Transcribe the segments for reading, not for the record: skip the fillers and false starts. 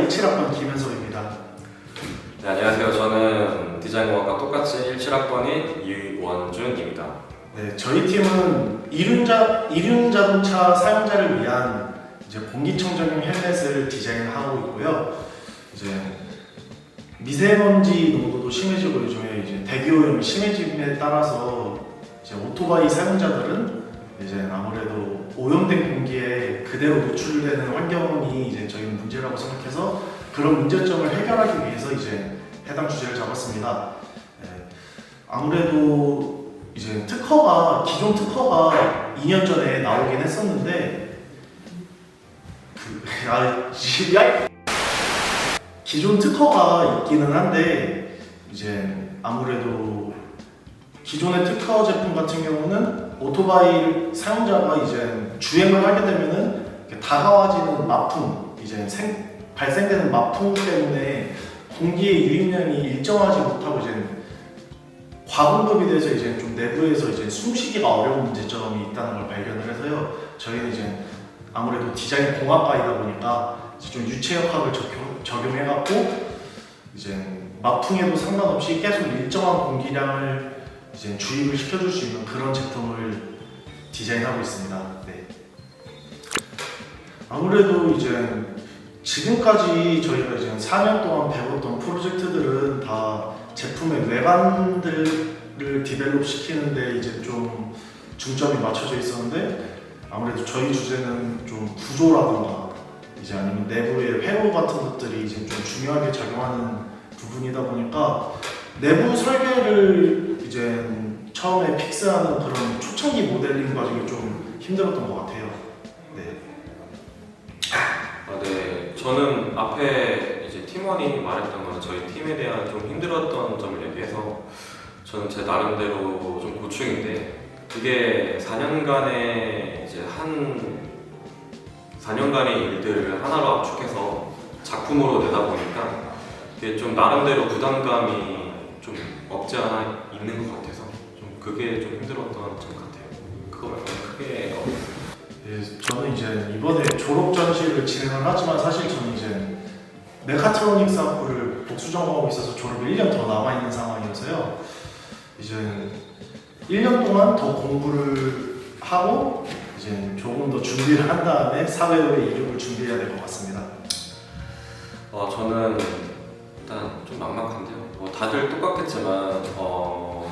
17학번 김현석입니다. 네, 안녕하세요. 저는 디자인공학과 똑같이 17학번인 이원준입니다. 네, 저희 팀은 이륜자동차 사용자를 위한 이제 공기청정용 헬멧을 디자인하고 있고요. 이제 미세먼지 농도도 심해지고 요즘에 이제 대기오염이 심해짐에 따라서 이제 오토바이 사용자들은 이제 아무래도 오염된 공기에 그대로 노출되는 환경이 이제 저희는 문제라고 생각해서 그런 문제점을 해결하기 위해서 이제 해당 주제를 잡았습니다. 네, 아무래도 이제 기존 특허가 2년 전에 나오긴 했었는데 기존 특허가 있기는 한데 이제 아무래도 기존의 특허 제품 같은 경우는 오토바이 사용자가 이제 주행을 하게 되면은 다가와지는 마풍, 이제 발생되는 마풍 때문에 공기의 유입량이 일정하지 못하고 이제 과공급이 돼서 이제 좀 내부에서 이제 숨쉬기가 어려운 문제점이 있다는 걸 발견을 해서요. 저희는 이제 아무래도 디자인 공학과이다 보니까 이제 좀 유체역학을 적용해갖고 이제 마풍에도 상관없이 계속 일정한 공기량을 이제 주입을 시켜줄 수 있는 그런 제품을 디자인하고 있습니다. 네. 아무래도 이제 지금까지 저희가 이제 4년 동안 배웠던 프로젝트들은 다 제품의 외관들을 디벨롭 시키는데 이제 좀 중점이 맞춰져 있었는데 아무래도 저희 주제는 좀 구조라든가 이제 아니면 내부의 회로 같은 것들이 이제 좀 중요하게 작용하는 부분이다 보니까 내부 설계를 이제 처음에 픽스하는 그런 초창기 모델링 과정이 좀 힘들었던 것 같아요. 네. 네. 저는 앞에 이제 팀원이 말했던 건 저희 팀에 대한 좀 힘들었던 점을 얘기해서 저는 제 나름대로 좀 고충인데 이게 4년간의 이제 4년간의 일들을 하나로 압축해서 작품으로 내다 보니까 이게 좀 나름대로 부담감이 좀 없지 않아 있는 것 같아서 좀 그게 좀 힘들었던 점 같아요. 그거 말고는 크게 예, 저는 이제 이번에 졸업 전시를 진행을 하지만 사실 저는 이제 메카트로닉스 학부를 복수 전공하고 있어서 졸업이 1년 더 남아있는 상황이어서요. 이제 1년 동안 더 공부를 하고 이제 조금 더 준비를 한 다음에 사회로의 이력을 준비해야 될 것 같습니다. 저는 일단 좀 막막한데요. 뭐 다들 똑같겠지만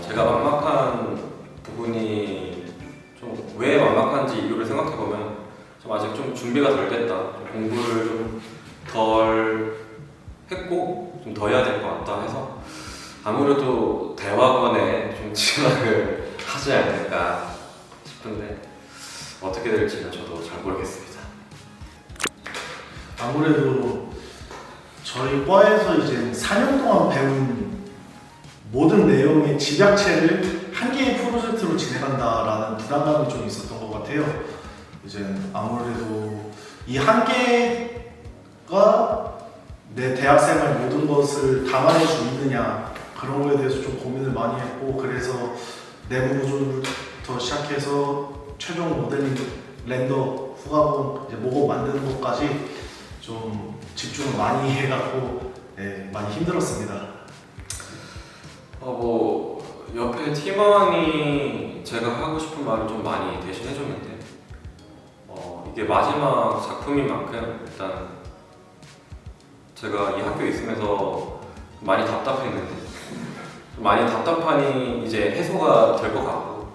제가 막막한 부분이 좀 왜 막막한지 이유를 생각해 보면 좀 아직 좀 준비가 덜 됐다. 좀 공부를 좀 덜 했고 좀 더 해야 될 것 같다 해서 아무래도 대학원에 좀 진학을 하지 않을까 싶은데 어떻게 될지는 저도 잘 모르겠습니다. 아무래도 저희 과에서 이제 4년 동안 배운 모든 내용의 집약체를 한 개의 프로젝트로 진행한다라는 부담감이 좀 있었던 것 같아요. 이제 아무래도 이 한 개가 내 대학생활 모든 것을 담아낼 수 있느냐 그런 거에 대해서 좀 고민을 많이 했고 그래서 내부 구조부터 시작해서 최종 모델링, 렌더, 후가공, 이제 모공 만드는 것까지 좀 집중을 많이 해갖고 네, 많이 힘들었습니다. 뭐 옆에 팀원이 제가 하고 싶은 말을 좀 많이 대신 해줬는데 이게 마지막 작품인 만큼 일단 제가 이 학교에 있으면서 많이 답답했는데 좀 많이 답답하니 이제 해소가 될 것 같고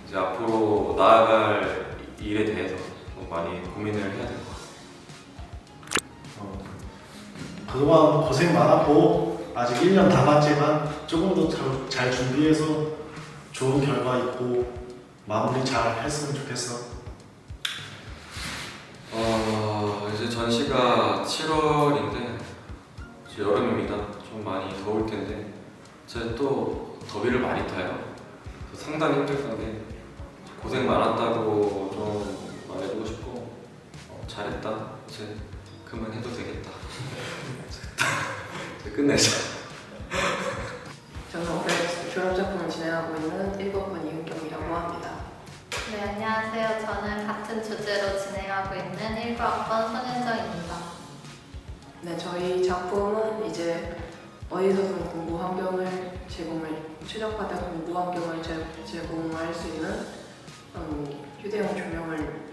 이제 앞으로 나아갈 일에 대해서 좀 많이 고민을 해야 될 것 같아요. 그동안 고생 많았고 아직 1년 남았지만 조금 더 잘 준비해서 좋은 결과 있고 마무리 잘 했으면 좋겠어. 이제 전시가 7월인데 이제 여름입니다. 좀 많이 더울 텐데 제가 또 더위를 많이 타요. 그래서 상당히 힘들던데 고생 많았다고 좀 말해주고 싶고 잘했다. 이제 그만해도 되겠다. 이제 끝내자. 저는 올해 졸업작품을 진행하고 있는 1학번 이은경이라고 합니다. 네, 안녕하세요. 저는 같은 주제로 진행하고 있는 1학번 손현정입니다. 네, 저희 작품은 이제 어디서든 공부 환경을 최적화된 공부 환경을 제공할 수 있는 휴대용 조명을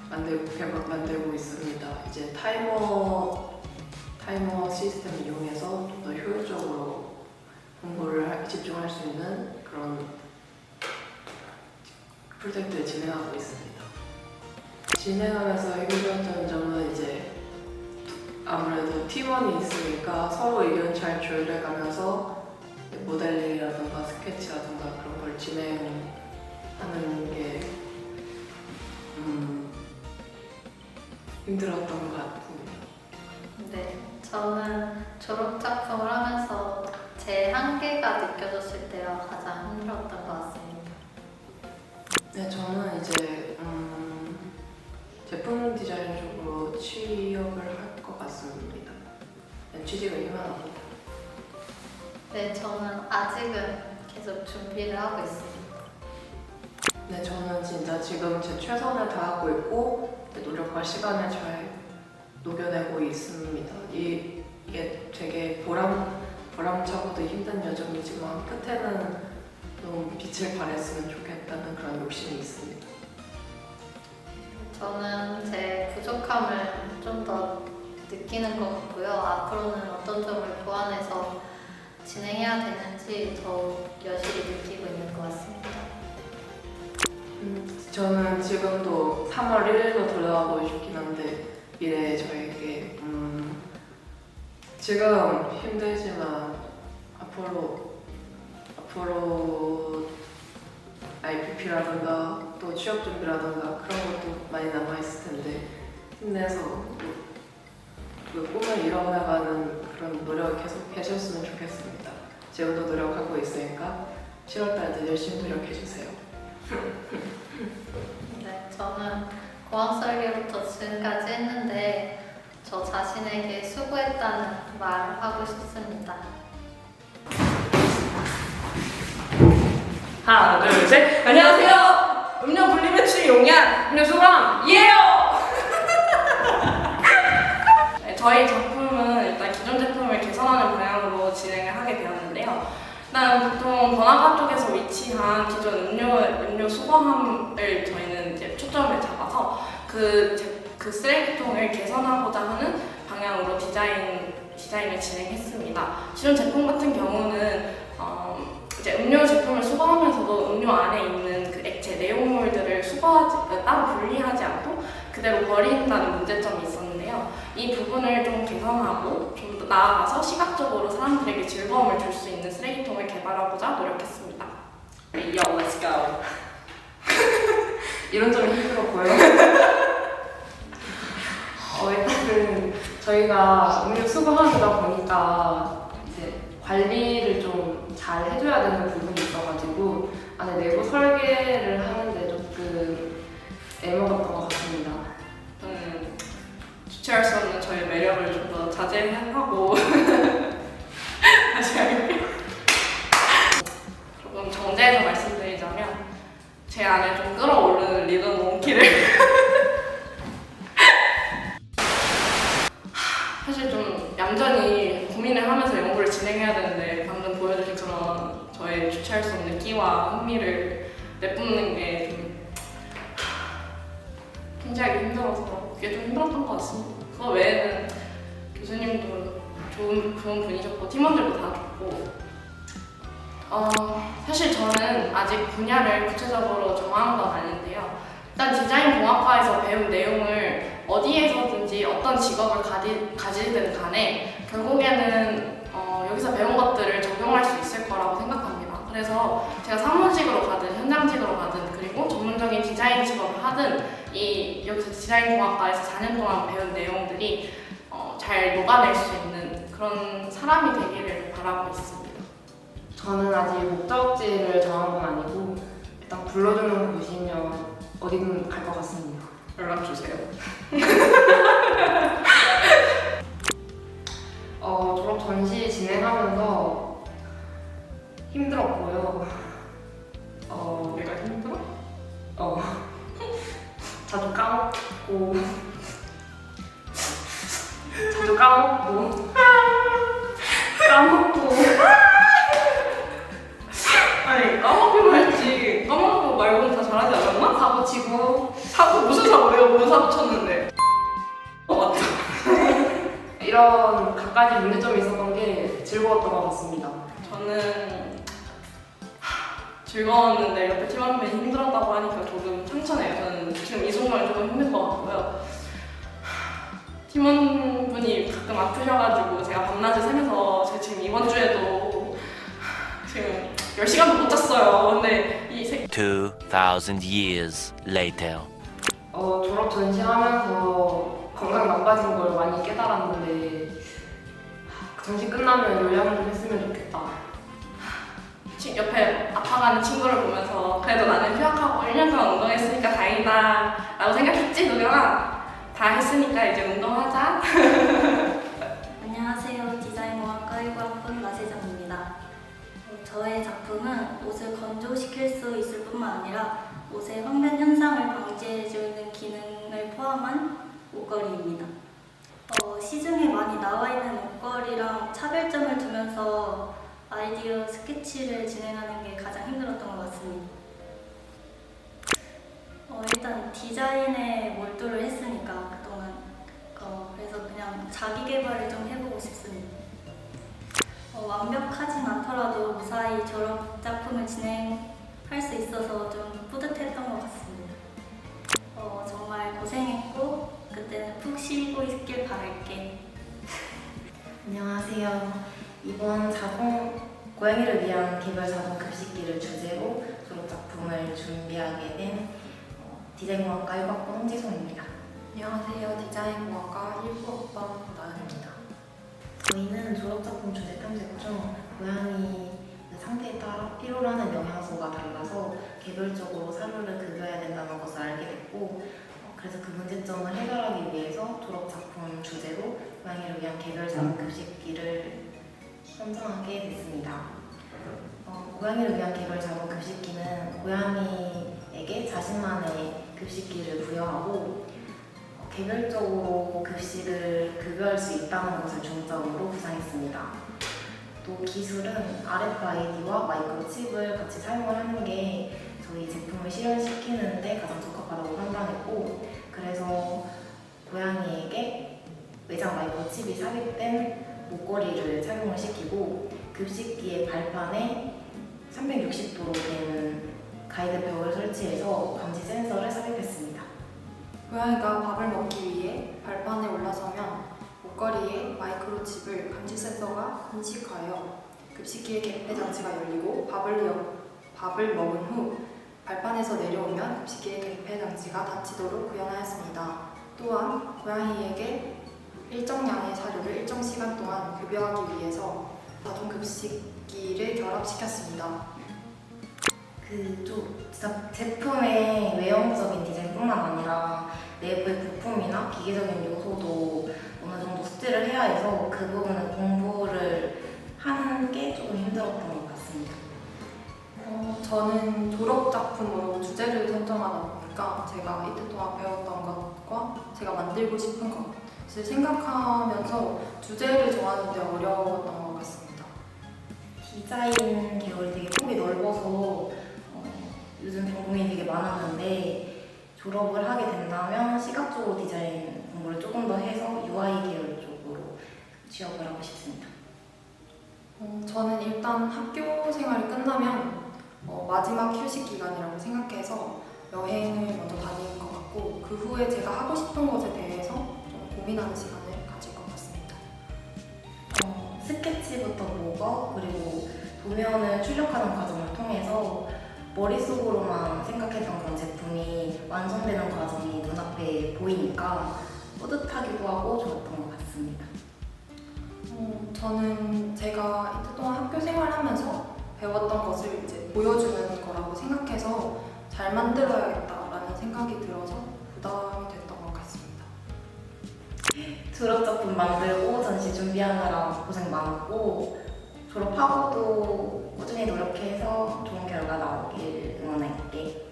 만들고 있습니다. 이제 타이머 시스템을 이용해서 좀 더 효율적으로 공부를 집중할 수 있는 그런 프로젝트를 진행하고 있습니다. 진행하면서 해결했던 점은 이제 아무래도 팀원이 있으니까 서로 의견 잘 조율해가면서 모델링이라든가 스케치라든가 그런 걸 진행하는 게 힘들었던 것 같습니다. 네, 저는 졸업 작품을 하면서 제 한계가 느껴졌을 때가 가장 힘들었던 것 같습니다. 네, 저는 이제 제품 디자인 쪽으로 취업을 할 것 같습니다. 네, 취직을 희망합니다. 네, 저는 아직은 계속 준비를 하고 있습니다. 네, 저는 진짜 지금 제 최선을 다하고 있고 노력과 시간을 잘 녹여내고 있습니다. 이게 되게 보람차고도 힘든 여정이지만 끝에는 좀 빛을 발했으면 좋겠다는 그런 욕심이 있습니다. 저는 제 부족함을 좀 더 느끼는 것 같고요. 앞으로는 어떤 점을 보완해서 진행해야 되는지 더 여실히 느끼고 있는 것 같습니다. 저는 지금도 3월 1일로 돌아가고 싶긴 한데 미래에 저에게 지금 힘들지만 앞으로 IPP라든가 또 취업 준비라든가 그런 것도 많이 남아있을 텐데 힘내서 그 꿈을 이뤄나가는 그런 노력을 계속 해주셨으면 좋겠습니다. 지금도 노력하고 있으니까 7월달도 열심히 노력해주세요. 네, 저는 공학 설계부터 지금까지 했는데 저 자신에게 수고했다는 말을 하고 싶습니다. 하나, 둘, 셋. 안녕하세요. 음료 분리 배출이 용이한 음료 소감이에요. 네, 저희 작품은 일단 기존 제품을 개선하는 방향으로 진행을 하게 되었는데요. 일단 보통 번화가 쪽에서 위치한 기존 음료 수거함을 저희는 이제 초점을 잡아서 그 쓰레기통을 개선하고자 하는 방향으로 디자인을 진행했습니다. 기존 제품 같은 경우는 이제 음료 제품을 수거하면서도 음료 안에 있는 그 액체 내용물들을 따로 분리하지 않고 그대로 버린다는 문제점이 있었는데요. 이 부분을 좀 개선하고 좀 더 나아가서 시각적으로 사람들에게 즐거움을 줄 수 있는 쓰레기통을 개발하고자 노력했습니다. Yo, let's go. 이런 점이 힘들었고요. 일단은 저희가 음료 수거하다 보니까 이제 관리를 좀 잘 해줘야 되는 부분이 있어가지고 안에 내부 설계를 하는데 조금 애먹었던 것 같습니다. 저는 주체할 수 없는 저의 매력을 좀 더 자제하고 다시 할게요. 조금 정제해서 말씀드리자면 제 안에 좀 끌어오르는 리더 몽키를 사실 좀 얌전히 고민을 하면서 연구를 진행해야 되는데 방금 보여주신 그런 저의 주체할 수 없는 끼와 흥미를 내뿜는 게 좀 통제하기 힘들어서 그게 좀 힘들었던 것 같습니다. 그거 외에는 교수님도 좋은 분이셨고 팀원들도 다 좋고 사실 저는 아직 분야를 구체적으로 정한 건 아닌데요. 일단 디자인 공학과에서 배운 내용을 어디에서든지 어떤 직업을 가지든 간에 결국에는 여기서 배운 것들을 적용할 수 있을 거라고 생각합니다. 그래서 제가 사무직으로 가든 현장직으로 가든 그리고 전문적인 디자인 직업을 하든 여기서 디자인 공학과에서 4년 동안 배운 내용들이 잘 녹아낼 수 있는 그런 사람이 되기를 바라고 있습니다. 저는 아직 목적지를 정한 건 아니고 일단 불러주는 곳이면 어디든 갈 것 같습니다. 연락 주세요. 졸업 전시 진행하면서 힘들었고요. 내가 힘들어? 자주 까먹고 자주 까먹고 까먹고 아니 까먹기만 했지. 까먹고 말고는 다 잘하지 않았나? 사고 치고 사고 무슨 사고? 내가 뭔 사고 쳤는데? 맞다. 이런 갖가지 문제점이 있었던 게 즐거웠던 것 같습니다. 저는 즐거웠는데 옆에 팀원분이 힘들었다고 하니까 조금 상처네요. 저는 지금 이 순간이 조금 힘들 것 같고요. 팀원분이 가끔 아프셔가지고 제가 밤낮을 새면서 제가 지금 이번 주에도 지금 10시간도 못 잤어요. 근데 2,000 years later. 졸업 전시하면서 건강 나빠진 걸 많이 깨달았는데 전시 끝나면 요양을 좀 했으면 좋겠다. 옆에 아파가는 친구를 보면서 그래도 나는 휴학하고 1년 동안 운동했으니까 다행이다 라고 생각했지 누가 다 했으니까 이제 운동하자. 안녕하세요. 디자인공학과 19학번 나세정입니다. 저의 작품은 옷을 건조시킬 수 있을 뿐만 아니라 옷의 황변 현상을 방지해주는 기능을 포함한 옷걸이입니다. 시중에 많이 나와 있는 옷걸이랑 차별점을 두면서 아이디어 스케치를 진행하는 게 가장 힘들었던 것 같습니다. 일단 디자인에 몰두를 했으니까 그동안 그래서 그냥 자기 개발을 좀 해보고 싶습니다. 완벽하진 않더라도 무사히 졸업 작품을 진행할 수 있어서 좀 뿌듯했던 것 같습니다. 정말 고생했고 그때는 푹 쉬고 있길 바랄게. 안녕하세요. 이번 고양이를 위한 개별 자동 급식기를 주제로 졸업작품을 준비하게 된 디자인공학과 1학번 홍지송입니다. 안녕하세요. 디자인공학과 19학번 나은입니다. 저희는 졸업작품 주제 탐색 중 고양이 상태에 따라 필요로 하는 영양소가 달라서 개별적으로 사료를 급여야 된다는 것을 알게 됐고 그래서 그 문제점을 해결하기 위해서 졸업작품 주제로 고양이를 위한 개별 자동 급식기를 선정하게 됐습니다. 고양이를 위한 개별 자동 급식기는 고양이에게 자신만의 급식기를 부여하고 개별적으로 급식을 급여할 수 있다는 것을 중점으로 구상했습니다. 또 기술은 RFID와 마이크로칩을 같이 사용을 하는 게 저희 제품을 실현시키는 데 가장 적합하다고 판단했고 그래서 고양이에게 외장 마이크로칩이 삽입된 목걸이를 착용을 시키고 급식기의 발판에 360도로 된 가이드벽을 설치해서 감지 센서를 삽입했습니다. 고양이가 밥을 먹기 위해 발판에 올라서면 목걸이에 마이크로칩을 감지 센서가 인식하여 급식기의 개폐 장치가 열리고 밥을 먹은 후 발판에서 내려오면 급식기의 개폐 장치가 닫히도록 구현하였습니다. 또한 고양이에게 일정량의 사료를 일정 시간 동안 급여하기 위해서 자동 급식기를 결합시켰습니다. 진짜 제품의 외형적인 디자인뿐만 아니라 내부의 부품이나 기계적인 요소도 어느 정도 숙지를 해야 해서 그 부분은 공부를 하는 게 조금 힘들었던 것 같습니다. 저는 졸업 작품으로 주제를 선정하다 보니까 제가 이틀 동안 배웠던 것과 제가 만들고 싶은 것을 생각하면서 주제를 정하는 데 어려웠던 것 같습니다. 디자인 계열이 되게 폭이 넓어서 요즘 전공이 되게 많았는데 졸업을 하게 된다면 시각적으로 디자인 공부를 조금 더 해서 UI 계열 쪽으로 취업을 하고 싶습니다. 저는 일단 학교 생활이 끝나면 마지막 휴식 기간이라고 생각해서 여행을 먼저 다니는 것 같고 그 후에 제가 하고 싶은 것에 대해서 좀 고민하는 시간을 가질 것 같습니다. 스케치부터 목어 그리고 도면을 출력하는 과정을 통해서 머릿속으로만 생각했던 그런 제품이 완성되는 과정이 눈앞에 보이니까 뿌듯하기도 하고 좋았던 것 같습니다. 저는 제가 이틀 동안 학교 생활하면서 배웠던 것을 이제 보여주는 거라고 생각해서 잘 만들어야겠다라는 생각이 들어서 부담이 됐던 것 같습니다. 졸업작품 만들고 전시 준비하느라 고생 많았고 졸업하고도 꾸준히 노력해서 좋은 결과 나오길 응원할게.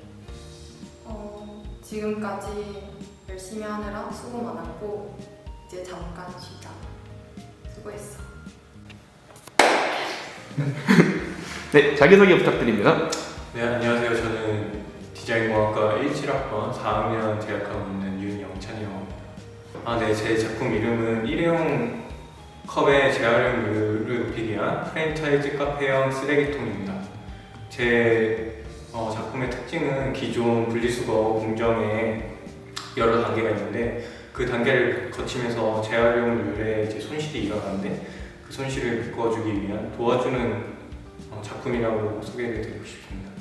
지금까지 열심히 하느라 수고 많았고 이제 잠깐 쉬자. 수고했어. 네, 자기소개 부탁드립니다. 네, 안녕하세요. 저는 디자인공학과 17학번 4학년 재학하고 있는 윤영찬이라고 합니다. 네, 제 작품 이름은 일회용 컵의 재활용률을 높이기 위한 프랜차이즈 카페형 쓰레기통입니다. 제 작품의 특징은 기존 분리수거 공정에 여러 단계가 있는데 그 단계를 거치면서 재활용률에 이제 손실이 일어나는데 그 손실을 메꿔주기 위한 도와주는 작품이라고 소개를 드리고 싶습니다.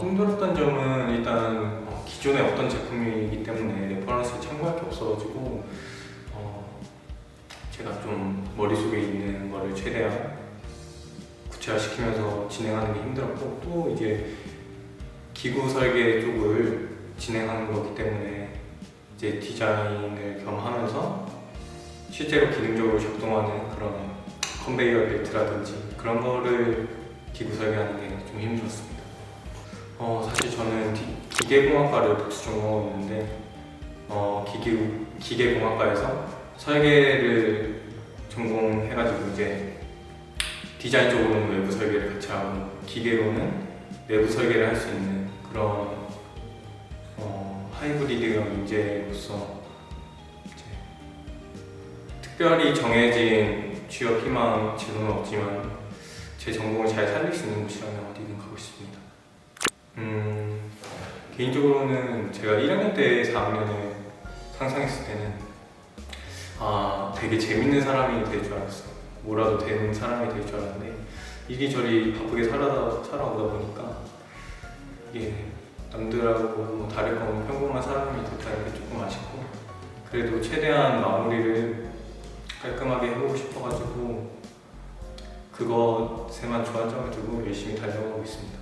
힘들었던 점은 일단 기존의 어떤 제품이기 때문에 레퍼런스를 참고할 게 없어가지고 제가 좀 머릿속에 있는 거를 최대한 구체화시키면서 진행하는 게 힘들었고, 또 이제 기구 설계 쪽을 진행하는 거기 때문에 이제 디자인을 겸하면서 실제로 기능적으로 작동하는 그런 컨베이어 벨트라든지 그런 거를 기구 설계하는 게 좀 힘들었습니다. 사실 저는 기계공학과를 복수 전공하고 있는데 기계공학과에서 설계를 전공해가지고 이제 디자인 쪽으로는 외부 설계를 같이 하고 기계로는 내부 설계를 할 수 있는 그런 하이브리드형 인재로서 이제 특별히 정해진 취업 희망 제도는 없지만 제 전공을 잘 살릴 수 있는 곳이라면 어디든 가고 싶습니다. 개인적으로는 제가 1학년 때 4학년을 상상했을 때는 되게 재밌는 사람이 될 줄 알았어요. 뭐라도 되는 사람이 될 줄 알았는데 이리저리 바쁘게 살아오다 보니까 이게 남들하고 뭐 다를 거 없는 평범한 사람이 됐다는 게 조금 아쉽고, 그래도 최대한 마무리를 깔끔하게 해보고 싶어가지고 그것에만 주안점을 두고 열심히 달려가고 있습니다.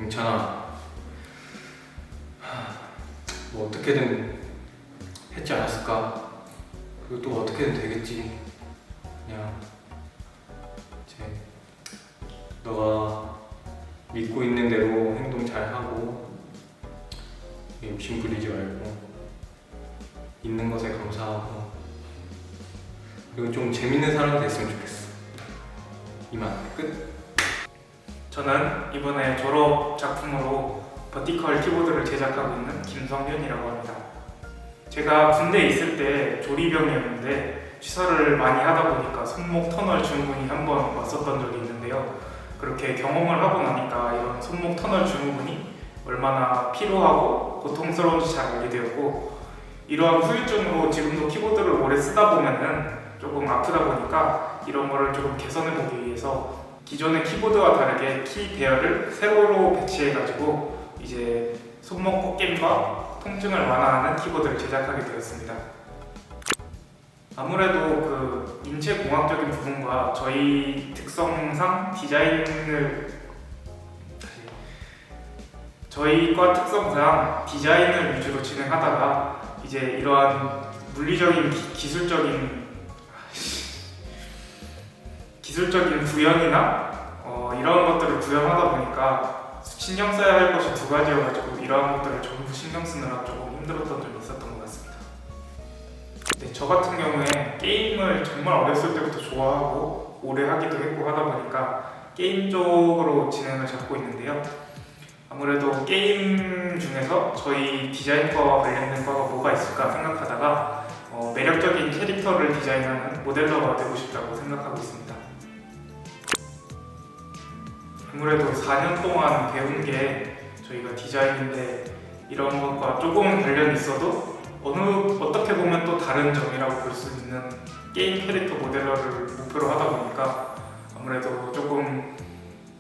영찬아, 뭐 어떻게든 했지 않았을까? 그리고 또 어떻게든 되겠지. 그냥 이제 너가 믿고 있는 대로 행동 잘 하고 욕심 부리지 말고 있는 것에 감사하고 그리고 좀 재밌는 사람이 됐으면 좋겠어. 이만 끝. 저는 이번에 졸업 작품으로 버티컬 키보드를 제작하고 있는 김성현이라고 합니다. 제가 군대에 있을 때 조리병이었는데 취사를 많이 하다 보니까 손목 터널 증후군이 한 번 왔었던 적이 있는데요. 그렇게 경험을 하고 나니까 이런 손목 터널 증후군이 얼마나 피로하고 고통스러운지 잘 알게 되었고, 이러한 후유증으로 지금도 키보드를 오래 쓰다 보면은 조금 아프다 보니까 이런 거를 조금 개선해 보기 위해서 기존의 키보드와 다르게 키 배열을 세로로 배치해가지고 이제 손목 꺾임과 통증을 완화하는 키보드를 제작하게 되었습니다. 아무래도 그 인체공학적인 부분과 저희 특성상 저희과 특성상 디자인을 위주로 진행하다가 이제 이러한 물리적인 기술적인 구현이나 이런 것들을 구현하다 보니까 신경 써야 할 것이 두 가지여가지고 이러한 것들을 전부 신경 쓰느라 조금 힘들었던 점이 있었던 것 같습니다. 네, 저 같은 경우에 게임을 정말 어렸을 때부터 좋아하고 오래 하기도 했고 하다 보니까 게임 쪽으로 진행을 잡고 있는데요. 아무래도 게임 중에서 저희 디자인과와 관련된 과가 뭐가 있을까 생각하다가 매력적인 캐릭터를 디자인하는 모델러가 되고 싶다고 생각하고 있습니다. 아무래도 4년 동안 배운 게 저희가 디자인인데 이런 것과 조금은 관련이 있어도 어떻게 보면 또 다른 점이라고 볼 수 있는 게임 캐릭터 모델러를 목표로 하다 보니까 아무래도 조금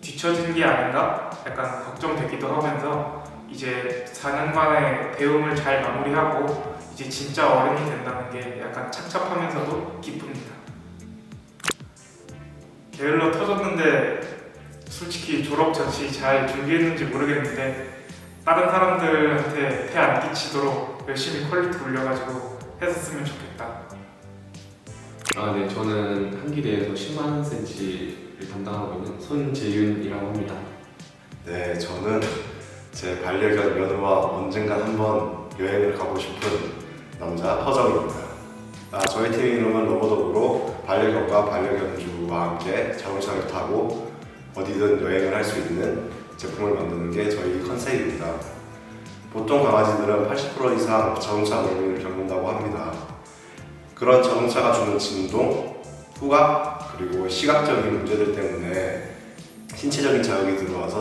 뒤처진 게 아닌가 약간 걱정되기도 하면서 이제 4년간의 배움을 잘 마무리하고 이제 진짜 어른이 된다는 게 약간 착잡하면서도 기쁩니다. 게을러 터졌는데 솔직히 졸업 전시 잘 준비했는지 모르겠는데 다른 사람들한테 폐 안 끼치도록 열심히 퀄리티 올려가지고 했었으면 좋겠다. 네, 저는 한길에서 10만 cm를 담당하고 있는 손재윤이라고 합니다. 네, 저는 제 반려견 연우와 언젠간 한번 여행을 가고 싶은 남자 허정입니다. 저희 팀 이름은 로보덕으로 반려견과 반려견주와 함께 자동차를 타고 어디든 여행을 할 수 있는 제품을 만드는 게 저희 컨셉입니다. 보통 강아지들은 80% 이상 자동차 멀미를 겪는다고 합니다. 그런 자동차가 주는 진동, 후각, 그리고 시각적인 문제들 때문에 신체적인 자극이 들어와서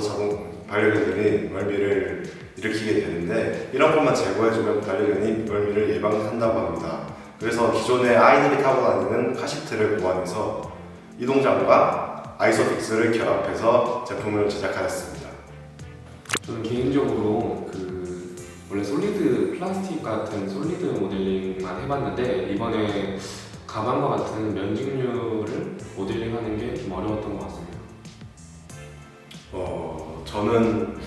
반려견들이 멀미를 일으키게 되는데, 이런 것만 제거해주면 반려견이 멀미를 예방한다고 합니다. 그래서 기존에 아이들이 타고 다니는 카시트를 보완해서 이동장과 아이소픽스를 결합해서 제품을 제작하였습니다. 저는 개인적으로 원래 솔리드 플라스틱 같은 솔리드 모델링만 해봤는데, 이번에 가방과 같은 면직류를 모델링하는 게 좀 어려웠던 것 같습니다. 저는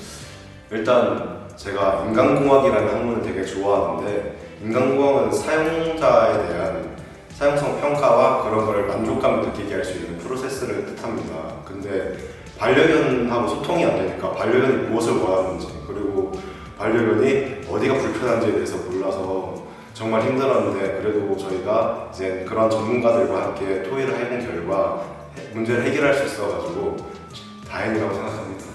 일단 제가 인간공학이라는 학문을 되게 좋아하는데, 인간공학은 사용자에 대한 사용성 평가와 그런 거를 만족감을 느끼게 할 수 있는 프로세스를 뜻합니다. 근데 반려견하고 소통이 안 되니까 반려견이 무엇을 원하는지, 그리고 반려견이 어디가 불편한지에 대해서 몰라서 정말 힘들었는데, 그래도 저희가 이제 그런 전문가들과 함께 토의를 해본 결과 문제를 해결할 수 있어가지고 다행이라고 생각합니다.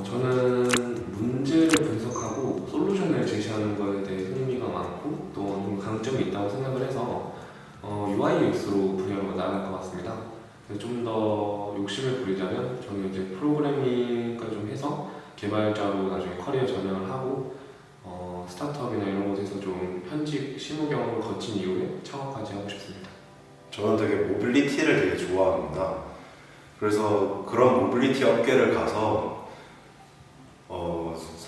저는 문제를 분석하고 솔루션을 제시하는 것에 대해 흥미가 많고 또 좀 강점이 있다고 생각을 해서 UI UX로 분야로 나갈 것 같습니다. 좀 더 욕심을 부리자면 저는 이제 프로그래밍까지 좀 해서 개발자로 나중에 커리어 전향을 하고 스타트업이나 이런 곳에서 좀 현직 실무 경험을 거친 이후에 창업까지 하고 싶습니다. 저는 되게 모빌리티를 되게 좋아합니다. 그래서 그런 모빌리티 업계를 가서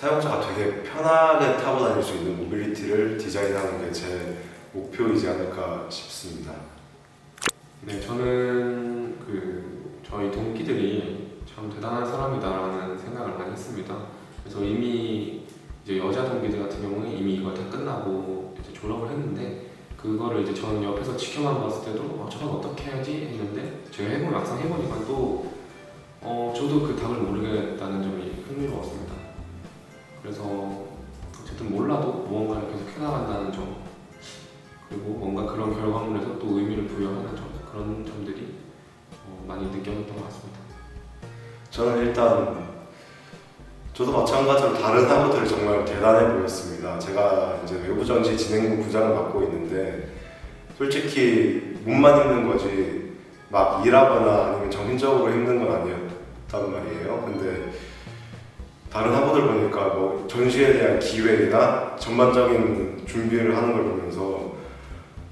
사용자가 되게 편하게 타고 다닐 수 있는 모빌리티를 디자인하는 게 제 목표이지 않을까 싶습니다. 네, 저는 저희 동기들이 참 대단한 사람이다라는 생각을 많이 했습니다. 그래서 이미 이제 여자 동기들 같은 경우는 이미 이걸 다 끝나고 이제 졸업을 했는데, 그거를 이제 저는 옆에서 지켜만 봤을 때도 저건 어떻게 해야지 했는데, 제가 막상 해보니까 또 저도 그 답을 모르겠다는 점이 흥미로웠습니다. 그래서 어쨌든 몰라도 무언가를 계속 해나간다는 점, 그리고 뭔가 그런 결과물에서 또 의미를 부여하는 점, 그런 점들이 많이 느껴졌던 것 같습니다. 저는 일단 저도 마찬가지로 다른 학우들이 정말 대단해 보였습니다. 제가 이제 외부전시 진행부 부장을 맡고 있는데, 솔직히 몸만 힘든 거지 막 일하거나 아니면 정신적으로 힘든 건 아니었단 말이에요. 근데 다른 학우들 보니까 뭐 전시에 대한 기획이나 전반적인 준비를 하는 걸 보면서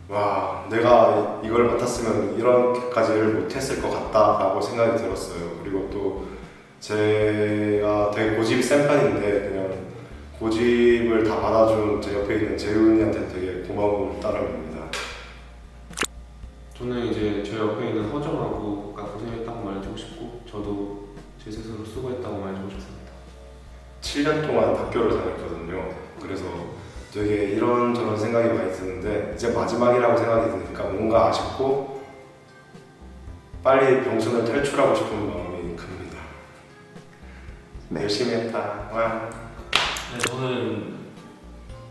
와, 내가 이걸 맡았으면 이렇게까지를 못했을 것 같다라고 생각이 들었어요. 그리고 또 제가 되게 고집이 센 편인데, 그냥 고집을 다 받아준 제 옆에 있는 재훈이한테 되게 고마움을 따릅니다. 저는 이제 제 옆에 있는 허정하고가 고생했다고 말해주고 싶고, 저도 제 스스로 수고했다고 말해주고 싶습니다. 7년 동안 학교를 다녔거든요. 그래서 되게 이런저런 생각이 많이 드는데, 이제 마지막이라고 생각이 드니까 뭔가 아쉽고 빨리 병선을 탈출하고 싶은 마음이 큽니다. 네. 열심히 했다. 와. 네, 저는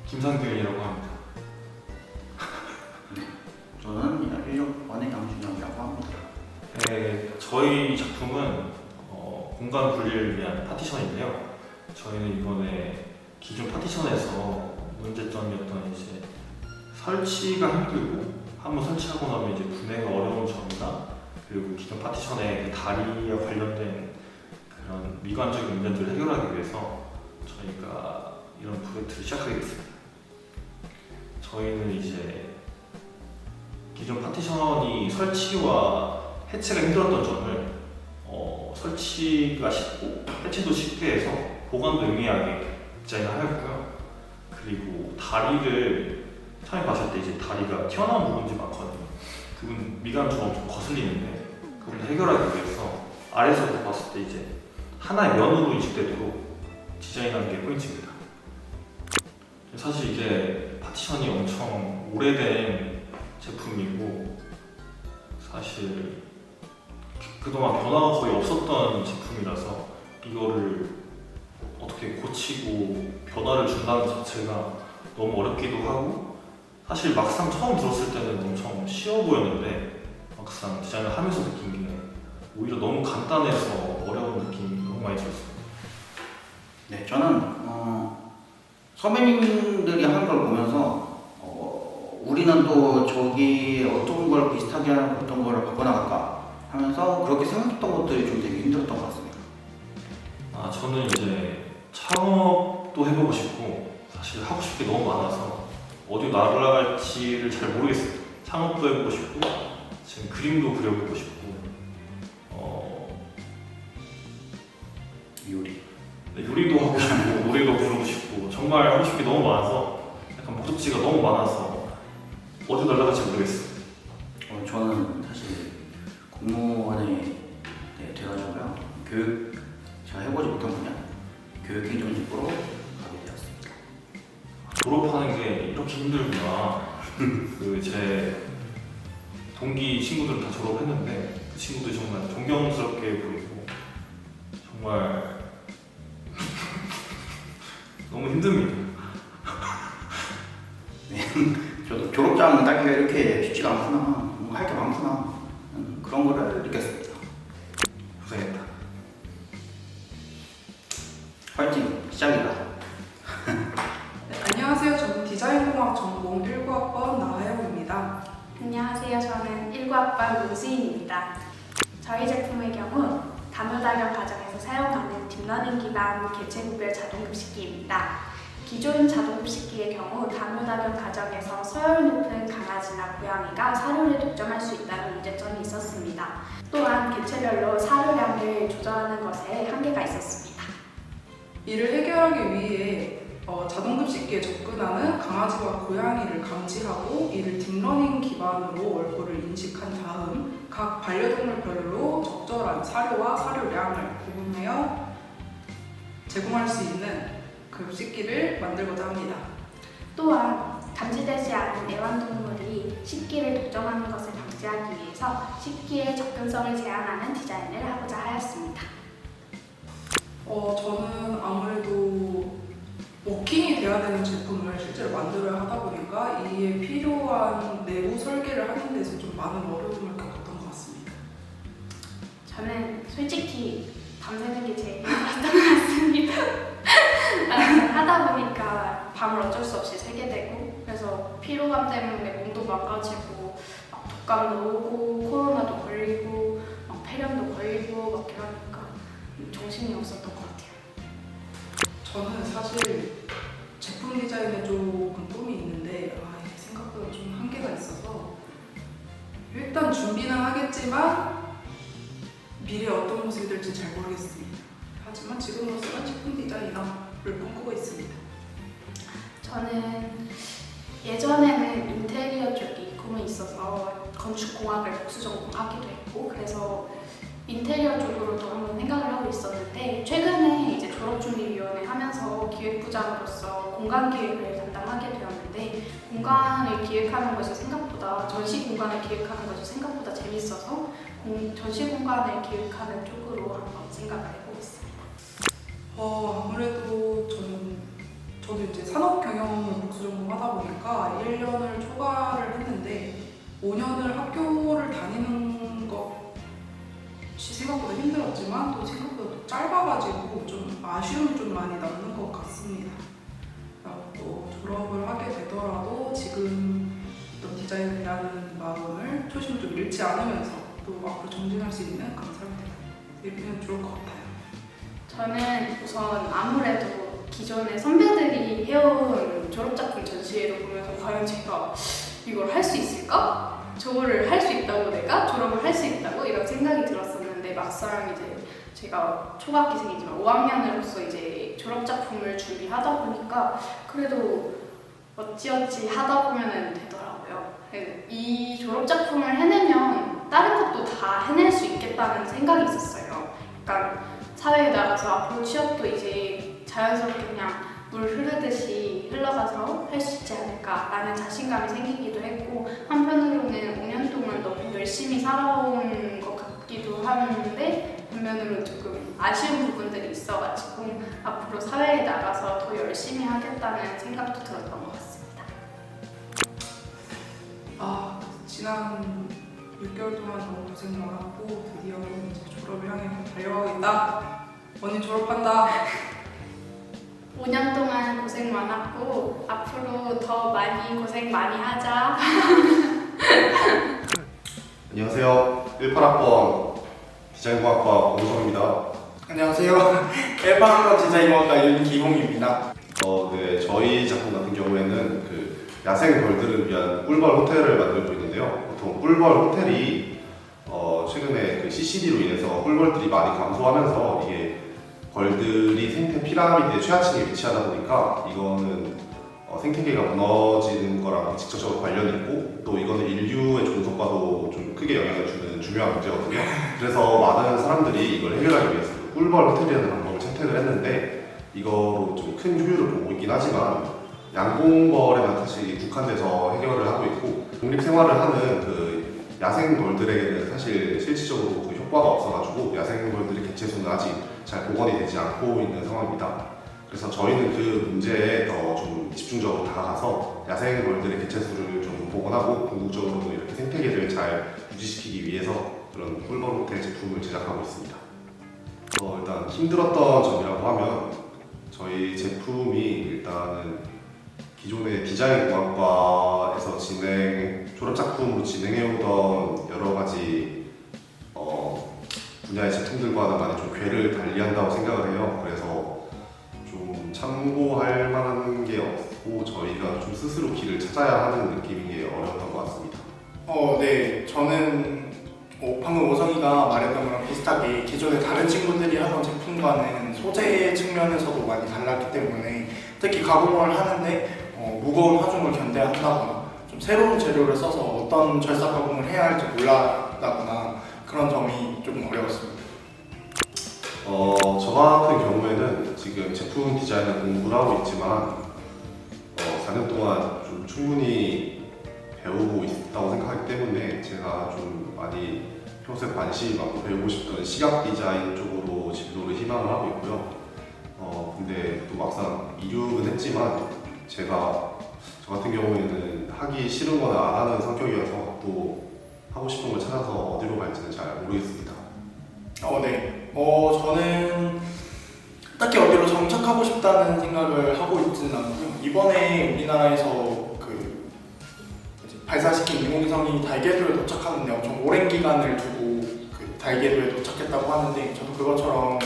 김상균이라고 합니다. 저는 16번의 양준영이라고 합니다. 네, 저희 작품은 공간 분리를 위한 파티션인데요. 저희는 이번에 기존 파티션에서 문제점이었던 이제 설치가 힘들고 한번 설치하고 나면 이제 분해가 어려운 점이나, 그리고 기존 파티션의 다리와 관련된 그런 미관적인 문제들을 해결하기 위해서 저희가 이런 프로젝트를 시작하게 됐습니다. 저희는 이제 기존 파티션이 설치와 해체가 힘들었던 점을 설치가 쉽고 해체도 쉽게 해서 보관도 용이하게 디자인을 하였고요. 그리고 다리를 처음에 봤을 때 이제 다리가 튀어나온 부분이 많거든요. 그분 미간주가 엄청 거슬리는데, 그걸 해결하기 위해서 아래에서 봤을 때 이제 하나의 면으로 인식되도록 디자인한 게 포인트입니다. 사실 이게 파티션이 엄청 오래된 제품이고, 사실 그동안 변화가 거의 없었던 제품이라서 이거를 어떻게 고치고 변화를 준다는 자체가 너무 어렵기도 하고 사실 막상 처음 들었을 때는 엄청 쉬워 보였는데 막상 디자인을 하면서 느낀 게 오히려 너무 간단해서 어려운 느낌이 너무 많이 들었어요. 네, 저는 선배님들이 한 걸 보면서 우리는 또 저기 어떤 걸 비슷하게 하는 어떤 걸 바꿔나갈까 하면서 그렇게 생각했던 것들이 좀 되게 힘들었던 것 같습니다. 저는 이제 창업도 해보고 싶고 사실 하고 싶은 게 너무 많아서 어디로 날아갈지를 잘 모르겠어요. 창업도 해보고 싶고 지금 그림도 그려보고 싶고 요리. 네, 요리도 하고 싶고 노래도 부르고 싶고 정말 하고 싶은 게 너무 많아서 약간 목적지가 너무 많아서 어디로 날아갈지 모르겠어요. 저는 사실 공무원에 돼가지고요. 교육 제가 해보지 못한 분야 교육행정 쪽으로 가게 되었습니다. 졸업하는 게 이렇게 힘들구나. 그 제 동기 친구들은 다 졸업했는데 그 친구들이 정말 존경스럽게 보이고 정말 너무 힘듭니다. 네, 저도 졸업장 따기가 이렇게 쉽지가 않구나, 할 게 많구나 그런 거를 느꼈습니다. 고생했다. 화이팅! 시작이다. 네, 안녕하세요. 저는 디자인공학 전공 19학번 나하영입니다. 안녕하세요. 저는 19학번 문수인입니다. 저희 제품의 경우 단후단련 과정에서 사용하는 딥러닝 기반 개체구별 자동급식기입니다. 기존 자동급식기의 경우 단후단련 과정에서 서열 높은 강아지나 고양이가 사료를 독점할 수 있다는 문제점이 있었습니다. 또한 개체별로 사료량을 조절하는 것에 한계가 있었습니다. 이를 해결하기 위해 자동급식기에 접근하는 강아지와 고양이를 감지하고 이를 딥러닝 기반으로 얼굴을 인식한 다음 각 반려동물별로 적절한 사료와 사료량을 구분하여 제공할 수 있는 급식기를 만들고자 합니다. 또한 감지되지 않은 애완동물이 식기를 독점하는 것을 방지하기 위해서 식기의 접근성을 제한하는 디자인을 하고자 하였습니다. 저는 아무래도 워킹이 돼야 되는 제품을 실제로 만들어야 하다 보니까 이에 필요한 내부 설계를 하는 데서 좀 많은 어려움을 겪었던 것 같습니다. 저는 솔직히 밤새는 게 제일 힘들었던 것 같습니다. 하다 보니까 밤을 어쩔 수 없이 새게 되고 그래서 피로감 때문에 몸도 망가지고 막 독감도 오고 코로나도 걸리고 막 폐렴도 걸리고 막 이러니까 정신이 없었던 것 같아요. 저는 사실 제품 디자인에 조금 꿈이 있는데 이게 생각보다 좀 한계가 있어서 일단 준비는 하겠지만 미래에 어떤 모습이 될지 잘 모르겠습니다. 하지만 지금으로서는 제품 디자이너를 꿈꾸고 있습니다. 저는 예전에는 인테리어 쪽이 꿈이 있어서 건축공학을 복수 전공하기도 했고 그래서 인테리어 쪽으로도 한번 생각을 하고 있었는데 최근에 이제 졸업준비위원회 하면서 기획부장으로서 공간 기획을 담당하게 되었는데 공간을 기획하는 것이 생각보다 전시 공간을 기획하는 것이 생각보다 재밌어서 전시 공간을 기획하는 쪽으로 한번 생각을 해보고 있습니다. 아무래도 저도 이제 산업 경영을 복수 전공하다 보니까 1년을 초과를 했는데 5년을 학교를 다니는 것이 생각보다 힘들었지만 또 생각보다 또 짧아가지고 좀 아쉬움이 좀 많이 남는 것 같습니다. 또 졸업을 하게 되더라도 지금 어떤 디자인이라는 마음을 초심을 좀 잃지 않으면서 또 앞으로 전진할 수 있는 그런 삶이 되면 좋을 것 같아요. 저는 우선 아무래도 기존에 선배들이 해온 졸업작품 전시회를 보면서 과연 제가 이걸 할 수 있을까? 저거를 할 수 있다고 내가? 졸업을 할 수 있다고? 이런 생각이 들었었는데 막상 이제 제가 초등학생이지만 5학년으로서 이제 졸업작품을 준비하다 보니까 그래도 어찌어찌 하다 보면은 되더라고요. 이 졸업작품을 해내면 다른 것도 다 해낼 수 있겠다는 생각이 있었어요. 그러니까 사회에 나가서 앞으로 취업도 이제 자연스럽게 그냥 물 흐르듯이 흘러가서 할 수 있지 않을까라는 자신감이 생기기도 했고 한편으로는 5년 동안 너무 열심히 살아온 것 같기도 하는데 반면으로 조금 아쉬운 부분들이 있어가지고 앞으로 사회에 나가서 더 열심히 하겠다는 생각도 들었던 것 같습니다. 지난 6개월 동안 너무 고생 많았고 드디어 이제 졸업을 향해 달려가고 있다. 언니 졸업한다. 5년 동안 고생 많았고 앞으로 더 많이 고생 많이 하자. 안녕하세요. 18학번 디자인공학과 권우성입니다. 안녕하세요. 18학번 디자인공학과 윤기홍입니다. 네, 저희 작품 같은 경우에는 그 야생 벌들을 위한 꿀벌 호텔을 만들고 있는데요. 보통 꿀벌 호텔이 최근에 그 CCD로 인해서 꿀벌들이 많이 감소하면서 이게 벌들이 생태 피라미드의 최하층에 위치하다 보니까 이거는 생태계가 무너지는 거랑 직접적으로 관련이 있고 또 이거는 인류의 존속과도 좀 크게 영향을 주는 중요한 문제거든요. 그래서 많은 사람들이 이걸 해결하기 위해서 꿀벌 호텔이라는 방법을 채택을 했는데 이거로 좀 큰 효율을 보고 있긴 하지만 양봉벌에만 사실 국한돼서 해결을 하고 있고 독립생활을 하는 그 야생벌들에게는 사실 실질적으로 그 효과가 없어가지고 야생벌들의 개체수는 아직 잘 복원이 되지 않고 있는 상황입니다. 그래서 저희는 그 문제에 더 좀 집중적으로 다가가서 야생벌들의 개체수를 좀 복원하고 궁극적으로도 이렇게 생태계를 잘 유지시키기 위해서 그런 꿀벌 호텔 제품을 제작하고 있습니다. 일단 힘들었던 점이라고 하면 저희 제품이 일단은 기존의 디자인공학과에서 졸업작품으로 진행해오던 여러 가지 분야의 제품들과는 많이 좀 궤를 달리한다고 생각을 해요. 그래서 좀 참고할 만한 게 없고 저희가 좀 스스로 길을 찾아야 하는 느낌이 어려웠던 것 같습니다. 네, 저는 방금 오성이가 말했던 거랑 비슷하게 기존의 다른 친구들이 하던 제품과는 소재 측면에서도 많이 달랐기 때문에 특히 가공을 하는데 무거운 하중을 견뎌야 한다거나 좀 새로운 재료를 써서 어떤 절삭 가공을 해야 할지 몰랐다거나 그런 점이 조금 어려웠습니다. 저 같은 경우에는 지금 제품 디자인을 공부를 하고 있지만 4년 동안 좀 충분히 배우고 있다고 생각하기 때문에 제가 좀 많이 평소에 관심이 많고 배우고 싶던 시각 디자인 쪽으로 진로를 희망을 하고 있고요. 근데 또 막상 이륙은 했지만 저 같은 경우에는 하기 싫은 거나 안 하는 성격이어서 또 하고 싶은 걸 찾아서 어디로 갈지는 잘 모르겠습니다. 네. 저는 딱히 어디로 정착하고 싶다는 생각을 하고 있지는 않고요. 이번에 우리나라에서 발사시킨 인공위성이 달궤도에 도착하는데 엄청 오랜 기간을 두고 그 달궤도에 도착했다고 하는데 저도 그것처럼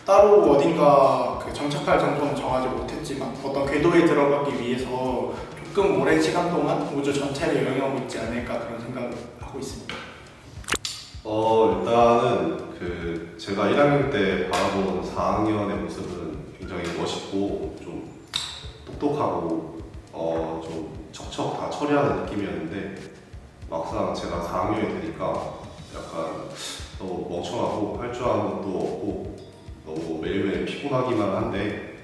따로 어딘가 정착할 정도는 정하지 못했지만 어떤 궤도에 들어가기 위해서 조금 오랜 시간 동안 우주 전체를 영향하고 있지 않을까 그런 생각을 하고 있습니다. 일단은 제가 1학년 때 바라본 4학년의 모습은 굉장히 멋있고 좀 똑똑하고 좀 척척 다 처리하는 느낌이었는데 막상 제가 4학년이 되니까 약간 너무 멍청하고 할 줄 아는 것도 없고 너무 매일매일 피곤하기만 한데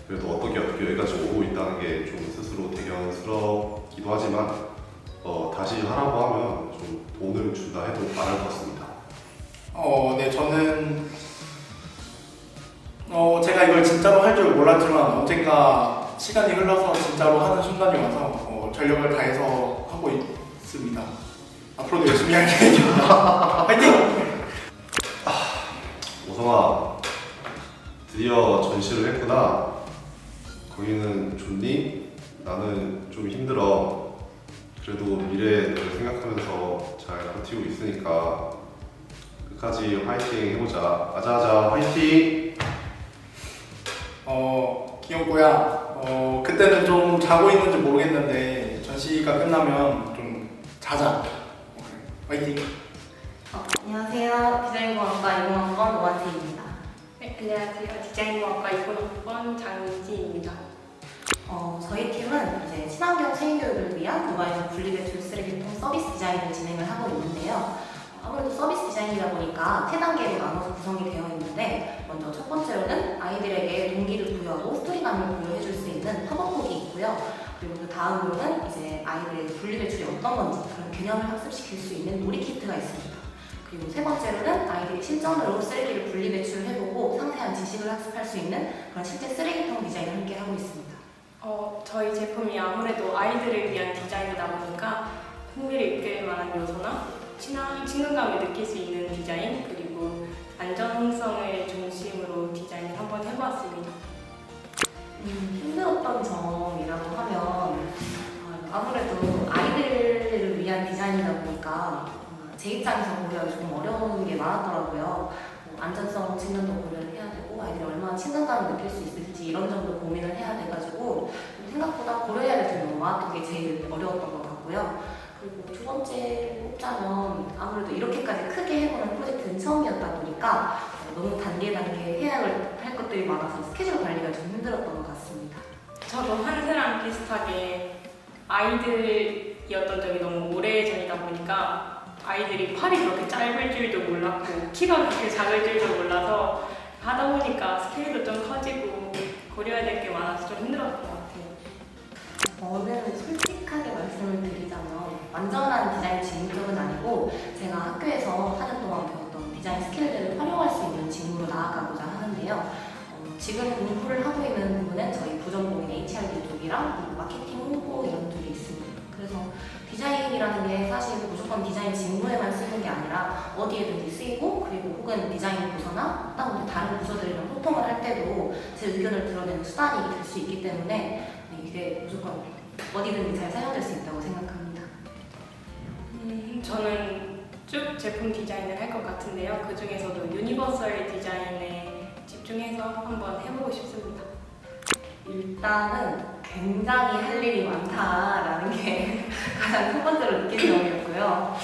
그래도 어떻게 여기까지 오고 있다는 게 좀 스스로 대견스럽기도 하지만 다시 하라고 하면 좀 돈을 준다 해도 안 할 것 같습니다. 네, 저는 제가 이걸 진짜로 할 줄 몰랐지만 언젠가 시간이 흘러서 진짜로 하는 순간이 와서 전력을 다해서 하고 있습니다. 앞으로도 열심히 할 계획입니다. 화이팅! 오성아, 드디어 전시를 했구나. 거기는 좋니? 나는 좀 힘들어. 그래도 미래에 너를 생각하면서 잘 버티고 있으니까 끝까지 화이팅 해보자. 아자아자 화이팅! 기영구야, 그때는 좀 자고 있는지 모르겠는데 전시가 끝나면 좀 자자. 화이팅! 안녕하세요. 디자인공학과 20학번 오한태입니다. 네, 안녕하세요. 디자인공학과 20학번 장민지입니다. 저희 팀은 이제 친환경 체인교육을 위한 노가에서 분리배출 쓰레기통 서비스 디자인을 진행을 하고 있는데요. 아무래도 서비스 디자인이다 보니까 3단계로 나눠서 구성이 되어 있는데 먼저 첫 번째로는 아이들에게 동기를 부여하고 스토리감을 부여해줄 수 있는 팝업북이 있고요. 그리고 그 다음으로는 이제 아이들의 분리배출이 어떤 건지 그런 개념을 학습시킬 수 있는 놀이키트가 있습니다. 그리고 세 번째로는 아이들이 실전으로 쓰레기를 분리배출해보고 상세한 지식을 학습할 수 있는 그런 실제 쓰레기통 디자인을 함께 하고 있습니다. 저희 제품이 아무래도 아이들을 위한 디자인이다 보니까 흥미를 이끌 만한 요소나 친근감을 느낄 수 있는 디자인, 그리고 안전성을 중심으로 디자인을 한번 해보았습니다. 힘들었던 점이라고 하면 아무래도 아이들을 위한 디자인이다 보니까 제 입장에서 보기가 조금 어려운 게 많았더라고요. 안전성 측면도 고려를 해야 되고 아이들이 얼마나 친근감을 느낄 수 있을지 이런 점도 고민을 해야 돼가지고 생각보다 고려해야 될 점이 너무 많았던 게 제일 어려웠던 것 같고요. 그리고 두 번째 꼽자면 아무래도 이렇게까지 크게 해보는 프로젝트는 처음이었다 보니까 너무 단계 해야 할 것들이 많아서 스케줄 관리가 좀 힘들었던 것 같습니다. 저도 한세랑 비슷하게 아이들이었던 적이 너무 오래전이다 보니까 아이들이 팔이 그렇게 짧을 줄도 몰랐고 키가 그렇게 작을 줄도 몰라서 하다 보니까 스케일도 좀 커지고 고려해야 될 게 많아서 좀 힘들었던 것 같아요. 저는 솔직하게 말씀을 드리자면 완전한 디자인 직무적은 아니고 제가 학교에서 4년 동안 배웠던 디자인 스킬들을 활용할 수 있는 직무로 나아가고자 하는데요. 지금 공부를 하고 있는 부분은 저희 부전공인 HRD 쪽이랑 마케팅 홍보 이런 쪽이 있습니다. 그래서 디자인이라는 게 사실 무조건 디자인 직무에만 쓰이는 게 아니라 어디에든지 쓰이고 그리고 혹은 디자인 부서나 다른 부서들이랑 소통을 할 때도 제 의견을 드러내는 수단이 될 수 있기 때문에 이게 무조건 어디든지 잘 사용될 수 있다고 생각합니다. 저는 쭉 제품 디자인을 할 것 같은데요. 그 중에서도 유니버설 디자인에 집중해서 한번 해보고 싶습니다. 일단은 굉장히 할 일이 많다라는 게 가장 첫 번째로 느낀 점이었고요.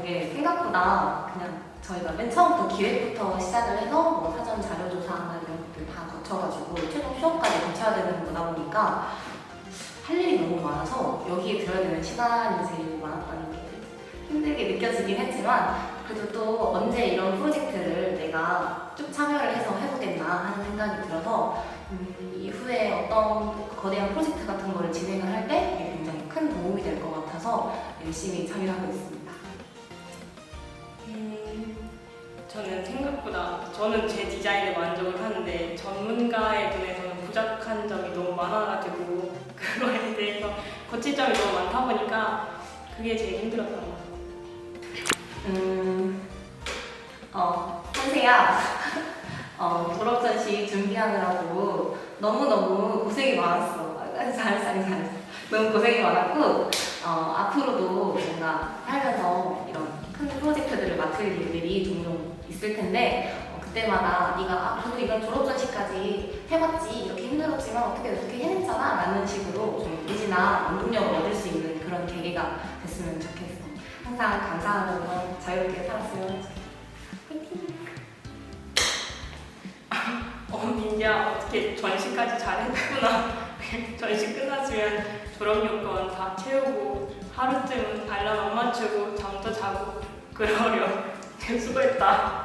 이게 생각보다 그냥 저희가 맨 처음부터 기획부터 시작을 해서 뭐 사전 자료조사나 이런 것들 다 거쳐가지고 최종 수업까지 거쳐야 되는 거다 보니까 할 일이 너무 많아서 여기에 들어야 되는 시간이 제일 많았다는 게 힘들게 느껴지긴 했지만 그래도 또 언제 이런 프로젝트를 내가 쭉 참여를 해서 해보겠나 하는 생각이 들어서 이후에 어떤 거대한 프로젝트 같은 거를 진행을 할 때 이게 굉장히 큰 도움이 될 것 같아서 열심히 참여하고 있습니다. 저는 생각보다 저는 제 디자인에 만족을 하는데 전문가의 눈에서는 부족한 점이 너무 많아가지고 그거에 대해서 고칠 점이 너무 많다 보니까 그게 제일 힘들었던 것 같아요. 선세야 졸업 전시 준비하느라고 너무너무 고생이 많았어. 잘했어. 너무 고생이 많았고 앞으로도 뭔가 살면서 이런 큰 프로젝트들을 맡을 일들이 종종 있을 텐데 그때마다 네가 앞으로도 이런 졸업 전시까지 해봤지 이렇게 힘들었지만 어떻게 해냈잖아 라는 식으로 좀 의지나 원동력을 얻을 수 있는 그런 계기가 됐으면 좋겠어. 항상 감사하면서 자유롭게 살았으면 좋겠어. 민지야 어떻게 전시까지 잘했구나. 전시 끝났으면 졸업 요건 다 채우고 하루쯤은 알람 안 맞추고 잠도 자고 그러려. 수고했다.